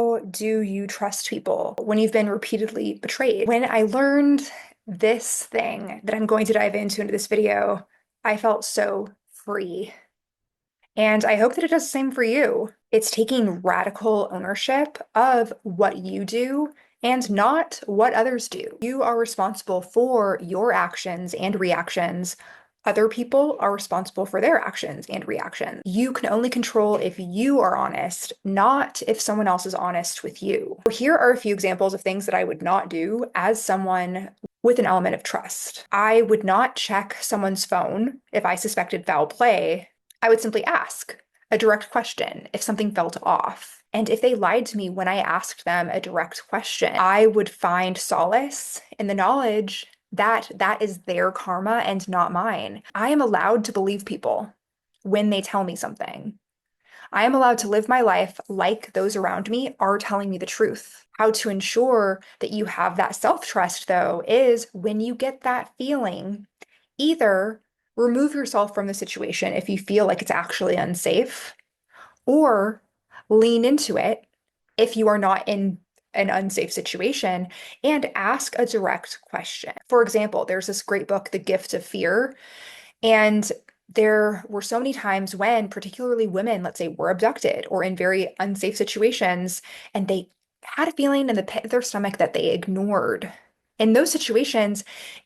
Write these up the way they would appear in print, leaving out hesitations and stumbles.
How do you trust people when you've been repeatedly betrayed? When I learned this thing that I'm going to dive into this video, I felt so free. And I hope that it does the same for you. It's taking radical ownership of what you do and not what others do. You are responsible for your actions and reactions. Other people are responsible for their actions and reactions. You can only control if you are honest, not if someone else is honest with you. Here are a few examples of things that I would not do as someone with an element of trust. I would not check someone's phone if I suspected foul play. I would simply ask a direct question if something felt off. And if they lied to me when I asked them a direct question, I would find solace in the knowledge that that is their karma and not mine. I am allowed to believe people when they tell me something. I am allowed to live my life like those around me are telling me the truth. How to ensure that you have that self-trust, though, is when you get that feeling, either remove yourself from the situation if you feel like it's actually unsafe, or lean into it if you are not in an unsafe situation and ask a direct question. For example, there's this great book, The Gift of Fear, and there were so many times when, particularly women, let's say, were abducted or in very unsafe situations, and they had a feeling in the pit of their stomach that they ignored. In those situations,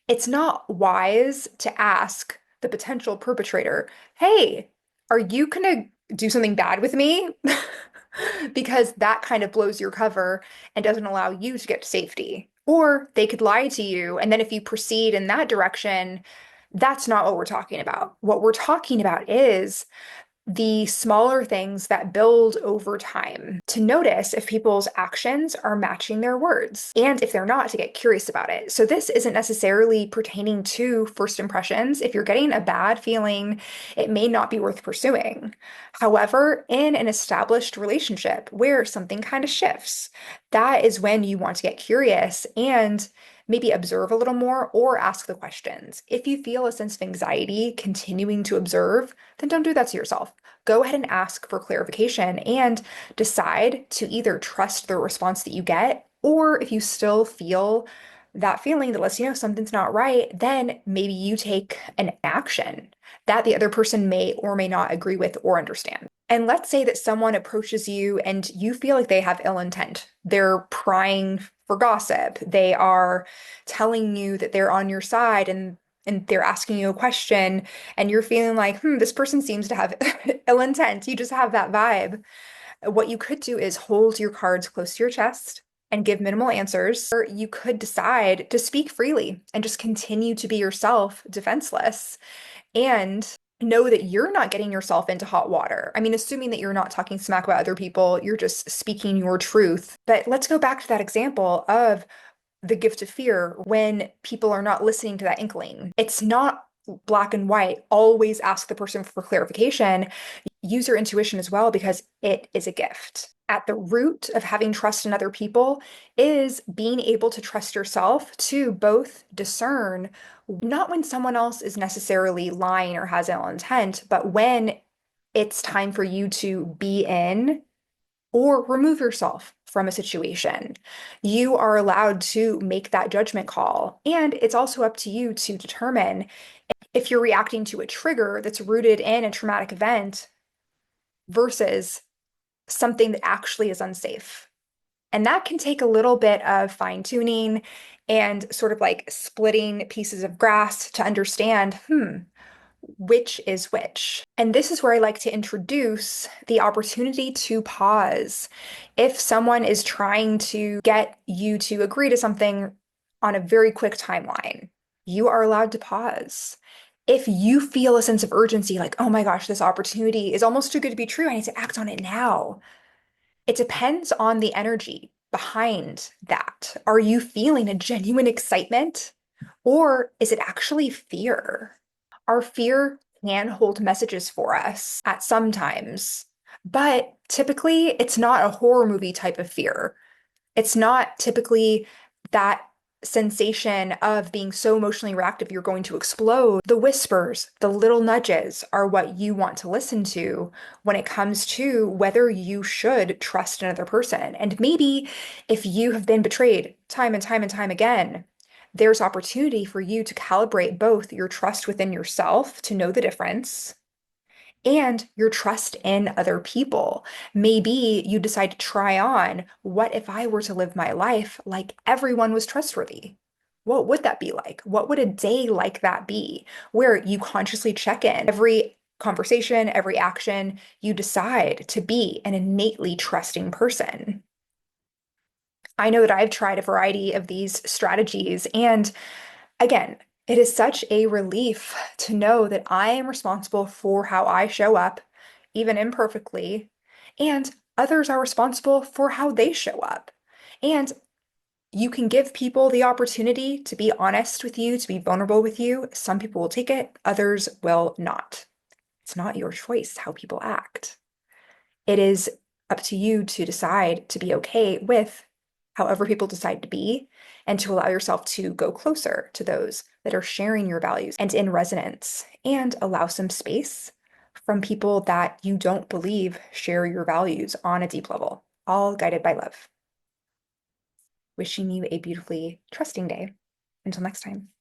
it's not wise to ask the potential perpetrator, hey, are you gonna do something bad with me? Because that kind of blows your cover and doesn't allow you to get to safety. Or they could lie to you, and then if you proceed in that direction, that's not what we're talking about. What we're talking about is the smaller things that build over time, to notice if people's actions are matching their words, and if they're not, to get curious about it. So this isn't necessarily pertaining to first impressions. If you're getting a bad feeling, it may not be worth pursuing. However, in an established relationship where something kind of shifts, that is when you want to get curious and maybe observe a little more or ask the questions. If you feel a sense of anxiety continuing to observe, then don't do that to yourself. Go ahead and ask for clarification and decide to either trust the response that you get, or if you still feel that feeling that lets you know something's not right, then maybe you take an action that the other person may or may not agree with or understand. And let's say that someone approaches you and you feel like they have ill intent. They're prying for gossip. They are telling you that they're on your side and they're asking you a question and you're feeling like, this person seems to have ill intent. You just have that vibe. What you could do is hold your cards close to your chest and give minimal answers, or you could decide to speak freely and just continue to be yourself, defenseless, and know that you're not getting yourself into hot water. I mean, assuming that you're not talking smack about other people, you're just speaking your truth. But let's go back to that example of the gift of fear when people are not listening to that inkling. It's not black and white. Always ask the person for clarification. Use your intuition as well because it is a gift. At the root of having trust in other people is being able to trust yourself to both discern not when someone else is necessarily lying or has ill intent, but when it's time for you to be in or remove yourself from a situation. You are allowed to make that judgment call. And it's also up to you to determine if you're reacting to a trigger that's rooted in a traumatic event versus something that actually is unsafe. And that can take a little bit of fine tuning and sort of like splitting pieces of grass to understand, which is which. And this is where I like to introduce the opportunity to pause. If someone is trying to get you to agree to something on a very quick timeline, you are allowed to pause. If you feel a sense of urgency, like, oh my gosh, this opportunity is almost too good to be true, I need to act on it now. It depends on the energy behind that. Are you feeling a genuine excitement, or is it actually fear? Our fear can hold messages for us at some times, but typically it's not a horror movie type of fear. It's not typically that sensation of being so emotionally reactive you're going to explode, the whispers, the little nudges are what you want to listen to when it comes to whether you should trust another person. And maybe if you have been betrayed time and time and time again, there's opportunity for you to calibrate both your trust within yourself to know the difference and your trust in other people. Maybe you decide to try on, what if I were to live my life like everyone was trustworthy? What would that be like? What would a day like that be? Where you consciously check in every conversation, every action, you decide to be an innately trusting person. I know that I've tried a variety of these strategies, and again, it is such a relief to know that I am responsible for how I show up, even imperfectly, and others are responsible for how they show up. And you can give people the opportunity to be honest with you, to be vulnerable with you. Some people will take it, others will not. It's not your choice how people act. It is up to you to decide to be okay with however people decide to be and to allow yourself to go closer to those that are sharing your values and in resonance and allow some space from people that you don't believe share your values on a deep level, all guided by love. Wishing you a beautifully trusting day. Until next time.